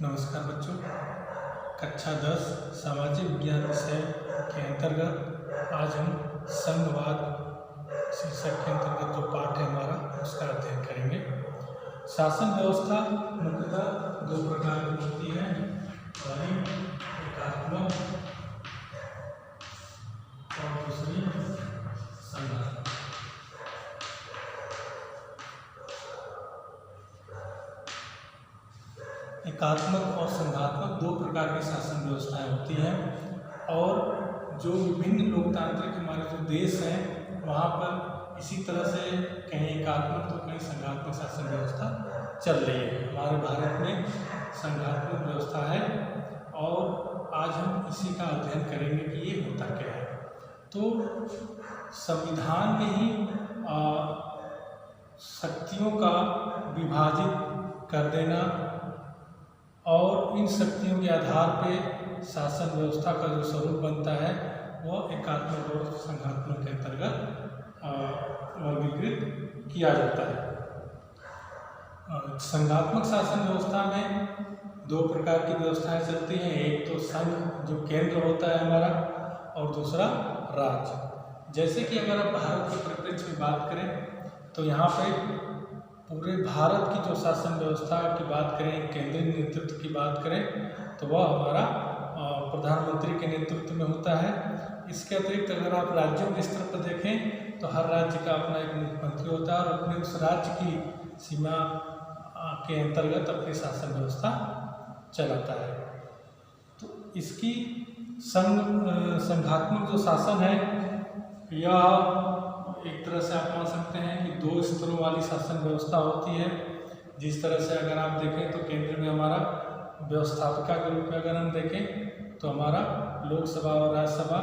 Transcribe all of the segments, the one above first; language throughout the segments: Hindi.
नमस्कार बच्चों। कक्षा 10 सामाजिक विज्ञान विषय के अंतर्गत आज हम संघवाद शीर्षक के अंतर्गत जो पाठ है हमारा उसका अध्ययन करेंगे। शासन व्यवस्था मुख्यतः दो प्रकार की होती है, पहली एकात्मक और दूसरी संघात्मक। एकात्मक और संघात्मक दो प्रकार की शासन व्यवस्थाएं होती हैं और जो विभिन्न लोकतांत्रिक हमारे जो देश हैं वहाँ पर इसी तरह से कहीं एकात्मक तो कहीं संघात्मक शासन व्यवस्था चल रही है। हमारे भारत में संघात्मक व्यवस्था है और आज हम इसी का अध्ययन करेंगे कि ये होता क्या है। तो संविधान में ही शक्तियों का विभाजित कर देना और इन शक्तियों के आधार पे शासन व्यवस्था का जो स्वरूप बनता है वह एकात्मक और संघात्मक के अंतर्गत वर्गीकृत किया जाता है। संघात्मक शासन व्यवस्था में दो प्रकार की व्यवस्थाएं चलती हैं, एक तो संघ जो केंद्र होता है हमारा और दूसरा राज्य। जैसे कि अगर आप भारत के परिप्रेक्ष्य में बात करें तो यहाँ पे पूरे भारत की जो शासन व्यवस्था की बात करें, केंद्रीय नेतृत्व की बात करें तो वह हमारा प्रधानमंत्री के नेतृत्व में होता है। इसके अतिरिक्त अगर आप राज्यों के स्तर पर देखें तो हर राज्य का अपना एक मुख्यमंत्री होता है और अपने उस राज्य की सीमा के अंतर्गत अपनी शासन व्यवस्था चलाता है। तो इसकी संघात्मक जो शासन है यह एक तरह से आप मान सकते हैं कि दो स्तरों वाली शासन व्यवस्था होती है। जिस तरह से अगर आप देखें तो केंद्र में हमारा व्यवस्थापिका के रूप में अगर हम देखें तो हमारा लोकसभा और राज्यसभा,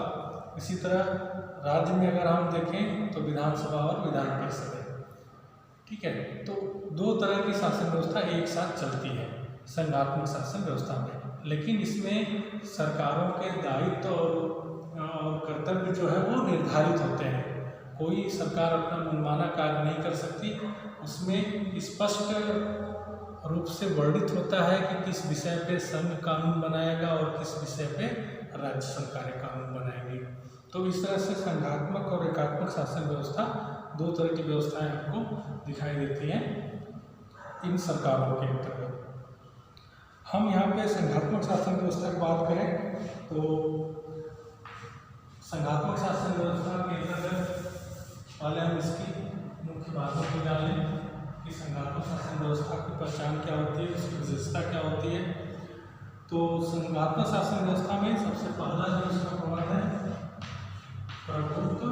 इसी तरह राज्य में अगर हम देखें तो विधानसभा और विधान परिषद है। ठीक है, तो दो तरह की शासन व्यवस्था एक साथ चलती है संघात्मक शासन व्यवस्था में, लेकिन इसमें सरकारों के दायित्व और कर्तव्य जो है वो निर्धारित होते हैं। कोई सरकार अपना मनमाना कार्य नहीं कर सकती, उसमें स्पष्ट रूप से वर्णित होता है कि किस विषय पे संघ कानून बनाएगा और किस विषय पे राज्य सरकारें कानून बनाएंगी। तो इस तरह से संघात्मक और एकात्मक शासन व्यवस्था दो तरह की व्यवस्थाएं आपको दिखाई देती हैं इन सरकारों के अंतर्गत। हम यहाँ पे संघात्मक शासन व्यवस्था की बात करें तो संघात्मक शासन व्यवस्था के अंतर्गत पहले हम इसकी मुख्य बातों को जानें कि संघात्मक शासन व्यवस्था की पहचान क्या होती है, उसकी विशेषता क्या होती है। तो संघात्मक शासन व्यवस्था में सबसे पहला जो इसका प्रभाव है प्रभुत्व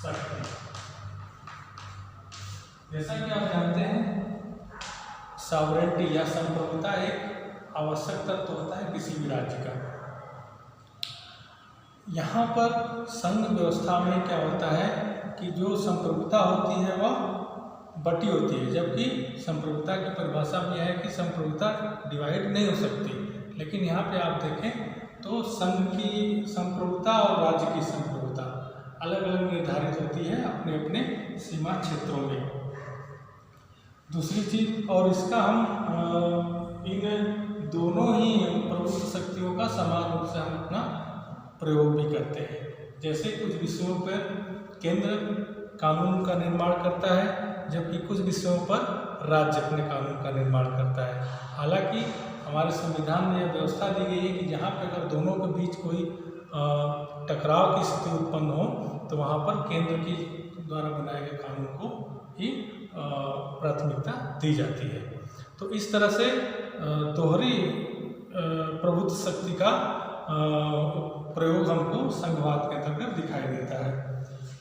शक्ति। जैसा कि आप जानते हैं सॉवरेनिटी या संप्रभुता एक आवश्यक तत्व होता है किसी भी राज्य का। यहाँ पर संघ व्यवस्था में क्या होता है कि जो संप्रभुता होती है वह बटी होती है, जबकि संप्रभुता की परिभाषा में यह है कि संप्रभुता डिवाइड नहीं हो सकती। लेकिन यहाँ पे आप देखें तो संघ की संप्रभुता और राज्य की संप्रभुता अलग अलग निर्धारित होती है अपने अपने सीमा क्षेत्रों में। दूसरी चीज, और इसका हम इन दोनों ही प्रभुत्व शक्तियों का समान रूप से हम अपना प्रयोग भी करते हैं। जैसे कुछ विषयों पर केंद्र कानून का निर्माण करता है जबकि कुछ विषयों पर राज्य अपने कानून का निर्माण करता है। हालांकि हमारे संविधान में यह व्यवस्था दी गई है कि जहाँ पर अगर दोनों के बीच कोई टकराव की स्थिति उत्पन्न हो तो वहाँ पर केंद्र की द्वारा बनाए गए कानून को ही प्राथमिकता दी जाती है। तो इस तरह से दोहरी प्रभुत्व शक्ति का प्रयोग हमको संघवाद के अंतर्गत दिखाई देता है।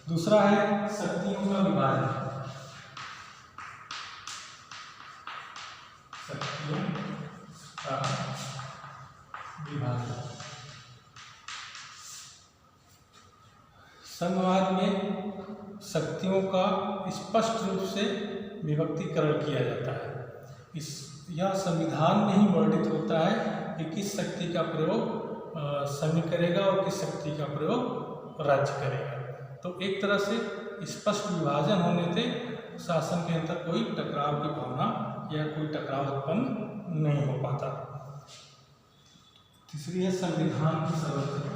दूसरा है शक्तियों का विभाजन। शक्तियों का विभाजन संघवाद में शक्तियों का स्पष्ट रूप से विभक्तिकरण किया जाता है। यह संविधान में ही वर्णित होता है कि किस शक्ति का प्रयोग संघ करेगा और किस शक्ति का प्रयोग राज्य करेगा। तो एक तरह से स्पष्ट विभाजन होने से शासन के अंदर कोई टकराव की भावना या कोई टकराव उत्पन्न नहीं हो पाता। तीसरी है संविधान की सर्वोच्चता।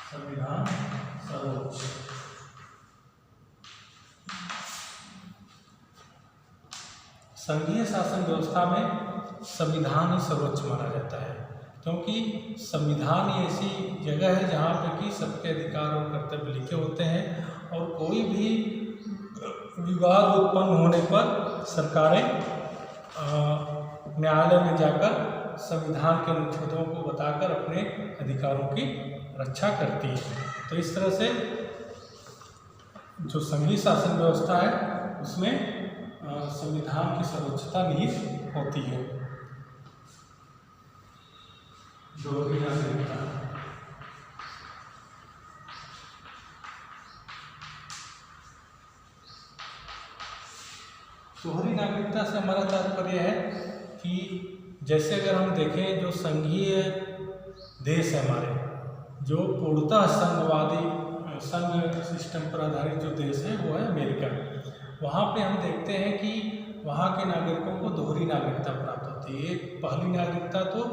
संविधान सर्वोच्च। संघीय शासन व्यवस्था में संविधान ही सर्वोच्च माना जाता है, क्योंकि संविधान ही ऐसी जगह है जहाँ पे कि सबके अधिकार और कर्तव्य लिखे होते हैं, और कोई भी विवाद उत्पन्न होने पर सरकारें न्यायालय में जाकर संविधान के अनुच्छेदों को बताकर अपने अधिकारों की रक्षा करती है। तो इस तरह से जो संघीय शासन व्यवस्था है उसमें संविधान की सर्वोच्चता निहित होती है। दोहरी नागरिकता। दोहरी नागरिकता से हमारा तात्पर्य है कि जैसे अगर हम देखें, जो संघीय देश है हमारे, जो पूर्णतः संघ सिस्टम पर आधारित जो देश है वो है अमेरिका। वहाँ पे हम देखते हैं कि वहाँ के नागरिकों को दोहरी नागरिकता प्राप्त होती है। एक पहली नागरिकता तो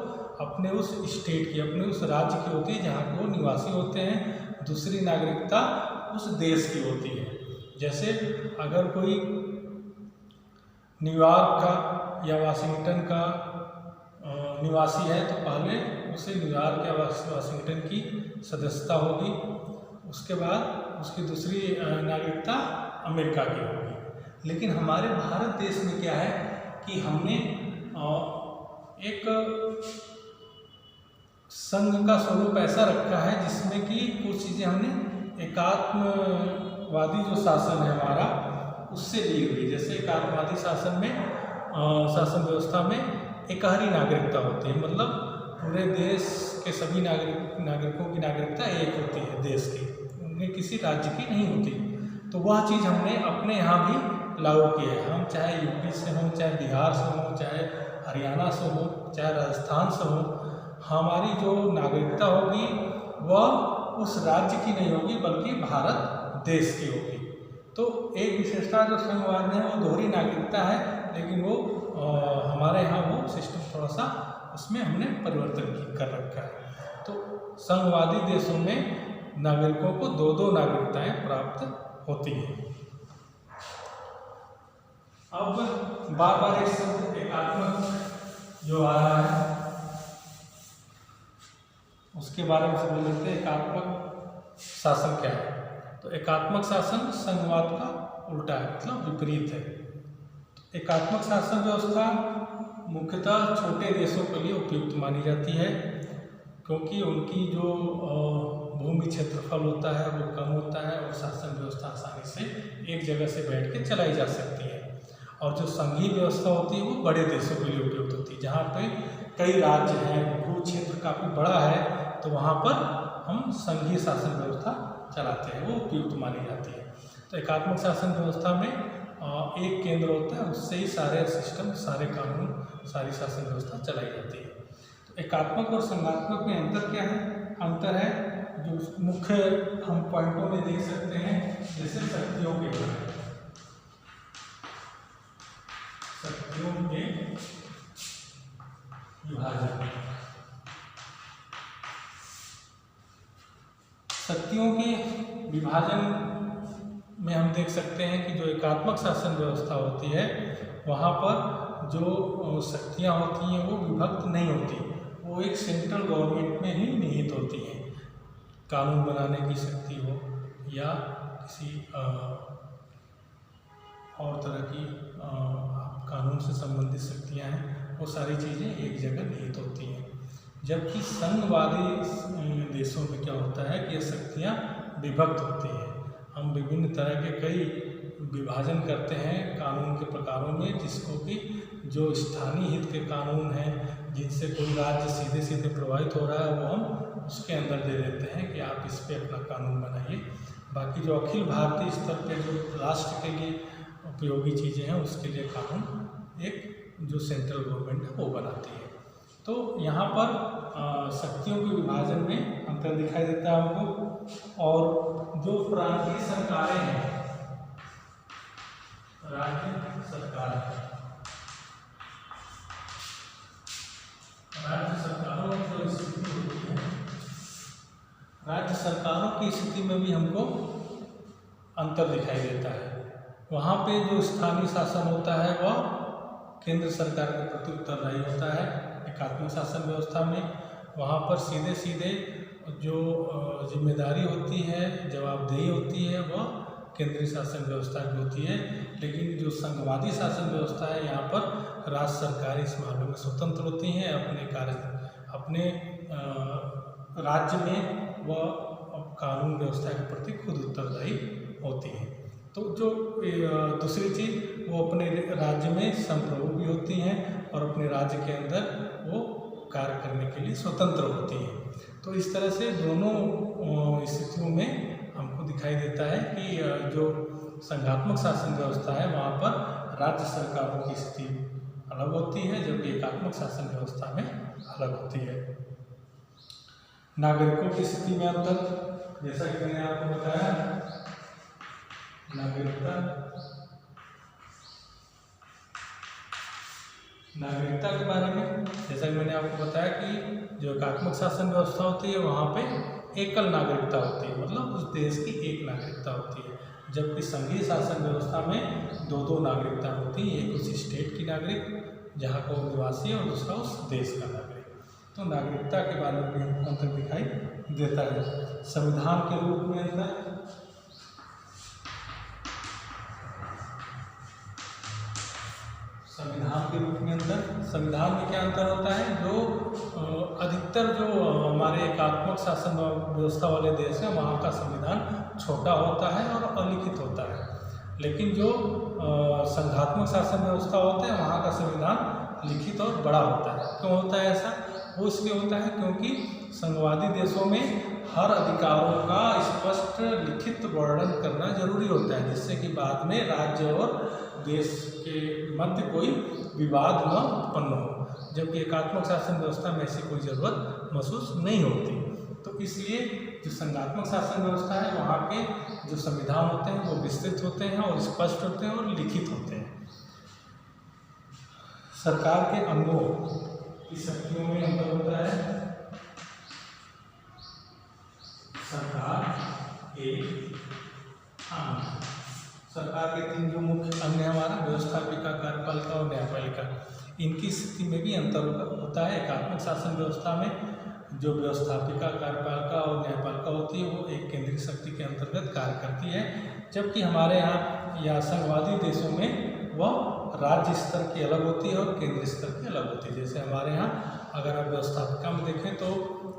अपने उस स्टेट की, अपने उस राज्य की होती है जहाँ के वो निवासी होते हैं। दूसरी नागरिकता उस देश की होती है। जैसे अगर कोई न्यूयॉर्क का या वाशिंगटन का निवासी है तो पहले उसे न्यूयॉर्क या वाशिंगटन की सदस्यता होगी, उसके बाद उसकी दूसरी नागरिकता अमेरिका की होगी। लेकिन हमारे भारत देश में क्या है कि हमने एक संघ का स्वरूप ऐसा रखा है जिसमें कि कुछ चीज़ें हमने एकात्मवादी जो शासन है हमारा उससे ली हुई। जैसे एकात्मवादी शासन में शासन व्यवस्था में एकहरी नागरिकता होती है, मतलब पूरे देश के सभी नागरिकों की नागरिकता एक होती है देश की, उनमें किसी राज्य की नहीं होती। तो वह चीज़ हमने अपने यहाँ भी लागू की है। हम चाहे यूपी से हों, चाहे बिहार से हों, चाहे हरियाणा से हो, चाहे राजस्थान से हो, हमारी जो नागरिकता होगी वह उस राज्य की नहीं होगी बल्कि भारत देश की होगी। तो एक विशेषता जो संघवाद में है वो दोहरी नागरिकता है, लेकिन वो हमारे यहाँ वो सिस्टम थोड़ा सा उसमें हमने परिवर्तन कर रखा है। तो संघवादी देशों में नागरिकों को दो दो नागरिकताएं प्राप्त होती हैं। अब बार बार एक शब्द एकात्मक जो आ रहा है उसके बारे में समझ लेते हैं। एकात्मक शासन क्या है? तो एकात्मक शासन संघवाद का उल्टा है, मतलब विपरीत है। एकात्मक शासन व्यवस्था मुख्यतः छोटे देशों के लिए उपयुक्त मानी जाती है, क्योंकि उनकी जो भूमि क्षेत्रफल होता है वो कम होता है और शासन व्यवस्था आसानी से एक जगह से बैठ के चलाई जा सकती है। और जो संघीय व्यवस्था होती है वो बड़े देशों के लिए उपयुक्त होती है, जहाँ पे कई राज्य हैं, भू क्षेत्र काफ़ी बड़ा है, तो वहाँ पर हम संघीय शासन व्यवस्था चलाते हैं, वो उपयुक्त मानी जाती है। तो एकात्मक शासन व्यवस्था में एक केंद्र होता है, उससे ही सारे सिस्टम, सारे कानून, सारी शासन व्यवस्था चलाई जाती है। तो एकात्मक और संघात्मक में अंतर क्या है? अंतर है जो मुख्य हम पॉइंटों में देख सकते हैं, जैसे शक्तियों के विभाजन। शक्तियों के विभाजन में हम देख सकते हैं कि जो एकात्मक शासन व्यवस्था होती है वहाँ पर जो शक्तियाँ होती हैं वो विभक्त नहीं होती, वो एक सेंट्रल गवर्नमेंट में ही निहित होती हैं। कानून बनाने की शक्ति हो या किसी और तरह की कानून से संबंधित शक्तियाँ हैं, वो सारी चीज़ें एक जगह निहित होती हैं। जबकि संघवादी देशों में क्या होता है कि ये शक्तियाँ विभक्त होती हैं। हम विभिन्न तरह के कई विभाजन करते हैं कानून के प्रकारों में, जिसको कि जो स्थानीय हित के कानून हैं, जिनसे कोई राज्य सीधे सीधे प्रभावित हो रहा है, वो हम उसके अंदर दे देते हैं कि आप इस पे अपना कानून बनाइए। बाकी जो अखिल भारतीय स्तर पे जो राष्ट्र के लिए उपयोगी चीज़ें हैं उसके लिए कानून एक जो सेंट्रल गवर्नमेंट है वो बनाती है। तो यहाँ पर शक्तियों के विभाजन में अंतर दिखाई देता है हमको। और जो प्रांतीय सरकारें हैं राज्य सरकार। राज्य सरकारों की जो स्थिति होती है, राज्य सरकारों की स्थिति में भी हमको अंतर दिखाई देता है। वहाँ पे जो स्थानीय शासन होता है वह केंद्र सरकार के प्रति उत्तरदायी होता है। एकात्मक शासन व्यवस्था में वहाँ पर सीधे सीधे जो जिम्मेदारी होती है, जवाबदेही होती है, वह केंद्रीय शासन व्यवस्था की होती है। लेकिन जो संघवादी शासन व्यवस्था है, यहाँ पर राज्य सरकार इस मामले में स्वतंत्र होती हैं। अपने राज्य में वह कानून व्यवस्था के प्रति खुद उत्तरदायी होती हैं। तो जो दूसरी चीज़, वो अपने राज्य में संप्रभु भी होती हैं और अपने राज्य के अंदर वो कार्य करने के लिए स्वतंत्र होती हैं। तो इस तरह से दोनों स्थितियों में हमको दिखाई देता है कि जो संघात्मक शासन व्यवस्था है वहाँ पर राज्य सरकारों की स्थिति अलग होती है, जबकि एकात्मक शासन व्यवस्था में अलग होती है। नागरिकों की स्थिति में अंतर, जैसा कि मैंने आपको बताया, नागरिकता के बारे में, जैसा कि मैंने आपको बताया कि जो एकात्मक शासन व्यवस्था होती है वहाँ पे एकल नागरिकता होती है, मतलब उस देश की एक नागरिकता होती है, जबकि संघीय शासन व्यवस्था में दो नागरिकता होती है, एक उस स्टेट की नागरिक जहाँ का वो निवासी है और दूसरा उस देश का नागरिक। तो नागरिकता के बारे में भी हमको अंतर दिखाई देता है। संविधान के रूप में अंतर, संविधान के रूप में अंतर, संविधान में क्या अंतर होता है, जो अधिकतर जो हमारे एकात्मक शासन व्यवस्था वाले देश हैं वहाँ का संविधान छोटा होता है और अलिखित होता है, लेकिन जो संघात्मक शासन व्यवस्था होते हैं वहाँ का संविधान लिखित और बड़ा होता है। क्यों होता है ऐसा? वो इसलिए होता है क्योंकि संघवादी देशों में हर अधिकारों का स्पष्ट लिखित वर्णन करना जरूरी होता है, जिससे कि बाद में राज्य और देश के मध्य कोई विवाद न उत्पन्न हो, जबकि एकात्मक शासन व्यवस्था में ऐसी कोई ज़रूरत महसूस नहीं होती। तो इसलिए जो संघात्मक शासन व्यवस्था है वहाँ के जो संविधान होते हैं वो विस्तृत होते हैं और स्पष्ट होते हैं और लिखित होते हैं। सरकार के अंगों की शक्तियों में अंतर होता है। सरकार एक अंग, सरकार के तीन जो मुख्य अंग है हमारा, व्यवस्थापिका, कार्यपालिका और न्यायपालिका, इनकी स्थिति में भी अंतर होता है। एकात्मक शासन व्यवस्था में जो व्यवस्थापिका, कार्यपालिका और न्यायपालिका होती है वो एक केंद्रीय शक्ति के अंतर्गत कार्य करती है, जबकि हमारे यहाँ या संघवादी देशों में वह राज्य स्तर की अलग होती है और केंद्रीय स्तर की अलग होती है। जैसे हमारे यहाँ अगर आप व्यवस्थापिका में देखें तो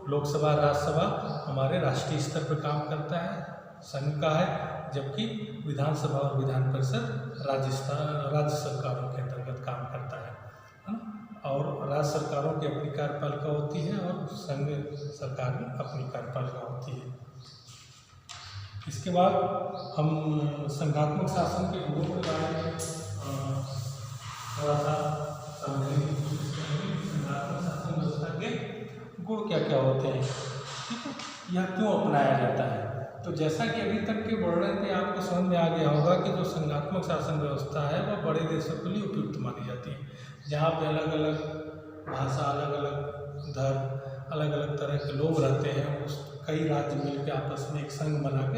लोकसभा, राज्यसभा हमारे राष्ट्रीय स्तर पर काम करता है, संघ का है, जबकि विधानसभा और विधान परिषद राज्य सरकारों के अंतर्गत काम करता है ना। और राज्य सरकारों की अपनी कार्यपालिका होती है और संघ सरकार की अपनी कार्यपालिका होती है। इसके बाद हम संघात्मक शासन के गुणों के बारे में थोड़ा सा समझने की कोशिश करेंगे। संघात्मक शासन व्यवस्था के गुण क्या क्या होते हैं, ठीक है, यह क्यों अपनाया जाता है। तो जैसा कि अभी तक के वर्णन पे आपको समझ में आ गया होगा कि जो संघात्मक शासन व्यवस्था है वह बड़े देशों के लिए उपयुक्त मानी जाती है, जहाँ पे अलग अलग भाषा, अलग अलग धर्म, अलग अलग तरह के लोग रहते हैं। उस कई राज्य मिलकर आपस में एक संघ बना के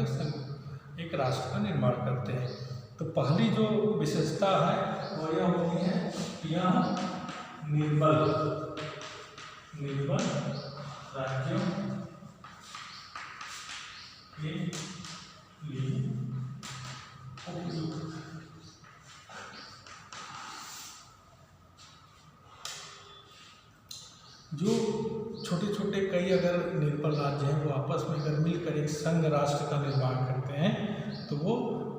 एक राष्ट्र का निर्माण करते हैं। तो पहली जो विशेषता है वह यह होती है कि यह निर्बल राज्यों के लिए उपयुक्त। जो छोटे छोटे कई अगर निर्बल राज्य हैं वो आपस में अगर मिलकर एक संघ राष्ट्र का निर्माण करते हैं तो वो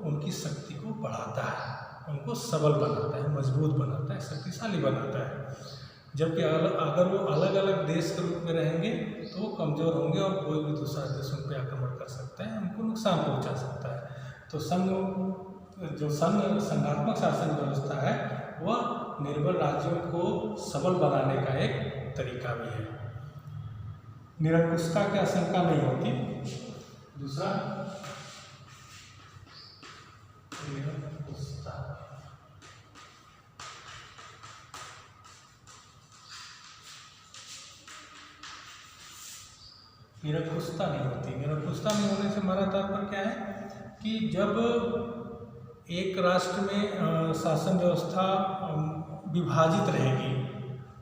उनकी शक्ति को बढ़ाता है, उनको सबल बनाता है, मजबूत बनाता है, शक्तिशाली बनाता है। जबकि अगर वो अलग अलग देश के रूप में रहेंगे तो वो कमज़ोर होंगे और कोई भी दूसरा देश उन पर आक्रमण कर सकता है, उनको नुकसान पहुंचा सकता है। तो संघात्मक शासन व्यवस्था है वह निर्बल राज्यों को सबल बनाने का एक तरीका भी है। निरंकुशता की आशंका नहीं होती। दूसरा, निरंकुशता निरंकुशता नहीं होती। निरंकुशता नहीं होने से हमारा तात्पर्य क्या है कि जब एक राष्ट्र में शासन व्यवस्था विभाजित रहेगी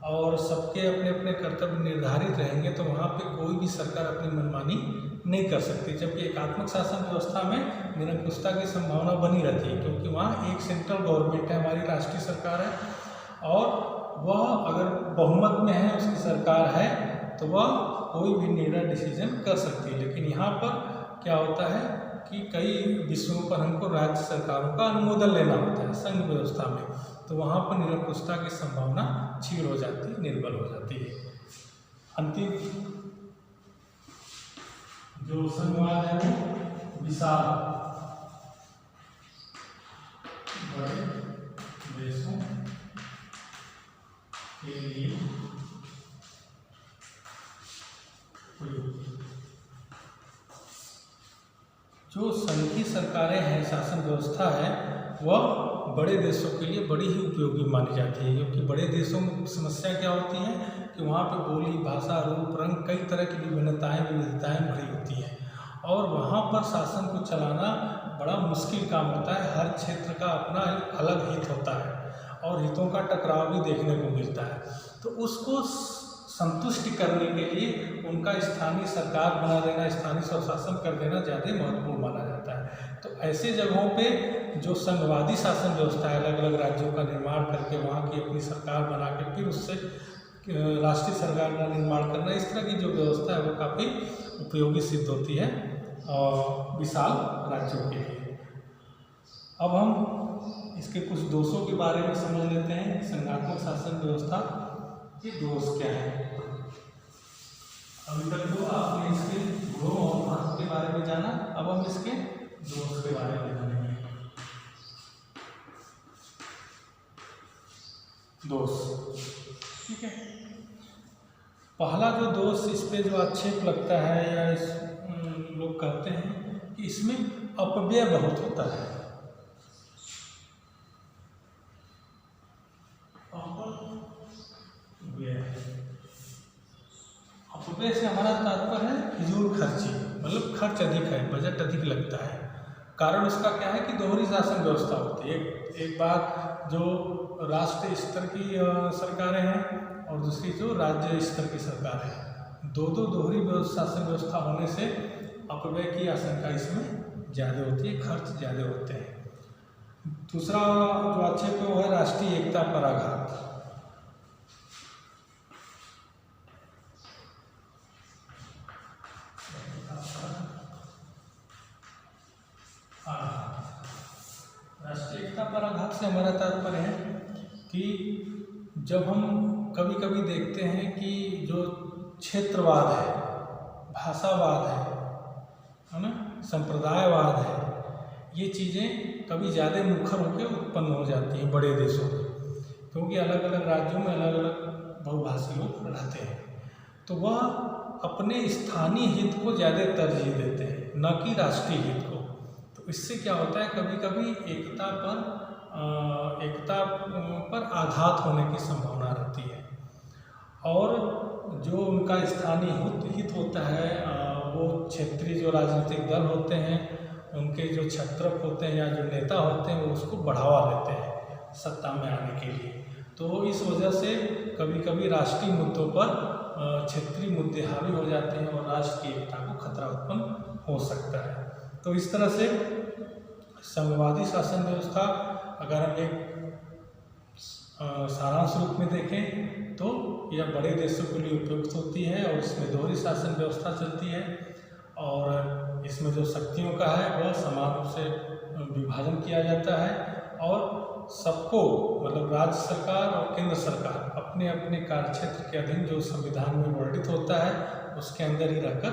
और सबके अपने अपने कर्तव्य निर्धारित रहेंगे तो वहाँ पे कोई भी सरकार अपनी मनमानी नहीं कर सकती। जबकि एकात्मक शासन व्यवस्था में निरंकुशता की संभावना बनी रहती है, क्योंकि वहाँ एक सेंट्रल गवर्नमेंट है, हमारी राष्ट्रीय सरकार है, और वह अगर बहुमत में है, उसकी सरकार है, तो वह कोई भी निर्णय डिसीजन कर सकती है। लेकिन यहाँ पर क्या होता है कि कई विषयों पर हमको राज्य सरकारों का अनुमोदन लेना होता है संघ व्यवस्था में, तो वहाँ पर निरंकुशता की संभावना क्षीण हो जाती है, निर्बल हो जाती है। अंतिम जो संघवाद है वो विशाल बड़े देशों के लिए जो संघीय सरकारें हैं, शासन व्यवस्था है, वह बड़े देशों के लिए बड़ी ही उपयोगी मानी जाती है। क्योंकि बड़े देशों में समस्या क्या होती है कि वहाँ पे बोली, भाषा, रूप, रंग, कई तरह की विविधताएं भरी होती हैं, और वहाँ पर शासन को चलाना बड़ा मुश्किल काम होता है। हर क्षेत्र का अपना अलग हित होता है और हितों का टकराव भी देखने को मिलता है। तो उसको संतुष्ट करने के लिए उनका स्थानीय सरकार बना देना, स्थानीय स्वशासन कर देना ज़्यादा महत्वपूर्ण माना जाता है। तो ऐसे जगहों पे जो संघवादी शासन व्यवस्था है, अलग अलग राज्यों का निर्माण करके वहाँ की अपनी सरकार बना के फिर उससे राष्ट्रीय सरकार का निर्माण करना, इस तरह की जो व्यवस्था है वो काफ़ी उपयोगी सिद्ध होती है और विशाल राज्यों के लिए। अब हम इसके कुछ दोषों के बारे में समझ लेते हैं। संघात्मक शासन व्यवस्था के दोष क्या है। अभी तक तो आपने इसके गुणों और महत्व के बारे में जाना, अब हम इसके दोष के बारे में जानेंगे। दोष, ठीक है। पहला जो दोष, इस पे जो आक्षेप लगता है या इस लोग कहते हैं कि इसमें अपव्यय बहुत होता है। अपव्यय से हमारा तात्पर्य है फिजूल खर्ची, मतलब खर्च अधिक है, बजट अधिक लगता है। कारण उसका क्या है कि दोहरी शासन व्यवस्था होती है। एक बार जो राष्ट्रीय स्तर की सरकारें हैं और दूसरी जो राज्य स्तर की सरकार है, दो दोहरी शासन व्यवस्था होने से अपव्यय की आशंका इसमें ज़्यादा होती है, खर्च ज़्यादा होते हैं। दूसरा जो आक्षेप है वो है राष्ट्रीय एकता पर आघात। राष्ट्रीय एकता पर आघात से हमारा तात्पर्य है कि जब हम कभी कभी देखते हैं कि जो क्षेत्रवाद है, भाषावाद है ना, संप्रदायवाद है, ये चीज़ें कभी ज़्यादा मुखर होकर उत्पन्न हो जाती हैं बड़े देशों में, क्योंकि अलग अलग राज्यों में अलग अलग बहुभाषी लोग रहते हैं, तो वह अपने स्थानीय हित को ज़्यादा तरजीह देते हैं, न कि राष्ट्रीय हित को। तो इससे क्या होता है, कभी कभी एकता पर आघात होने की संभावना रहती है, और जो उनका स्थानीय हित होता है, वो क्षेत्रीय जो राजनीतिक दल होते हैं, उनके जो छत्रप होते हैं या जो नेता होते हैं, वो उसको बढ़ावा देते हैं सत्ता में आने के लिए। तो इस वजह से कभी कभी राष्ट्रीय मुद्दों पर क्षेत्रीय मुद्दे हावी हो जाते हैं और राष्ट्र की एकता को खतरा उत्पन्न हो सकता है। तो इस तरह से संघवादी शासन व्यवस्था अगर हम एक सारांश रूप में देखें तो यह बड़े देशों के लिए उपयुक्त होती है, और इसमें दोहरी शासन व्यवस्था चलती है, और इसमें जो शक्तियों का है वह समान रूप से विभाजन किया जाता है, और सबको, मतलब राज्य सरकार और केंद्र सरकार अपने अपने कार्यक्षेत्र के अधीन जो संविधान में वर्णित होता है उसके अंदर ही रहकर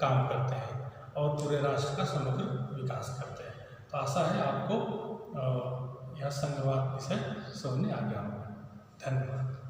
काम करते हैं और पूरे राष्ट्र का समग्र विकास करते हैं। तो आशा है आपको यह संघवाद विषय समझ में आ गया होगा। धन्यवाद।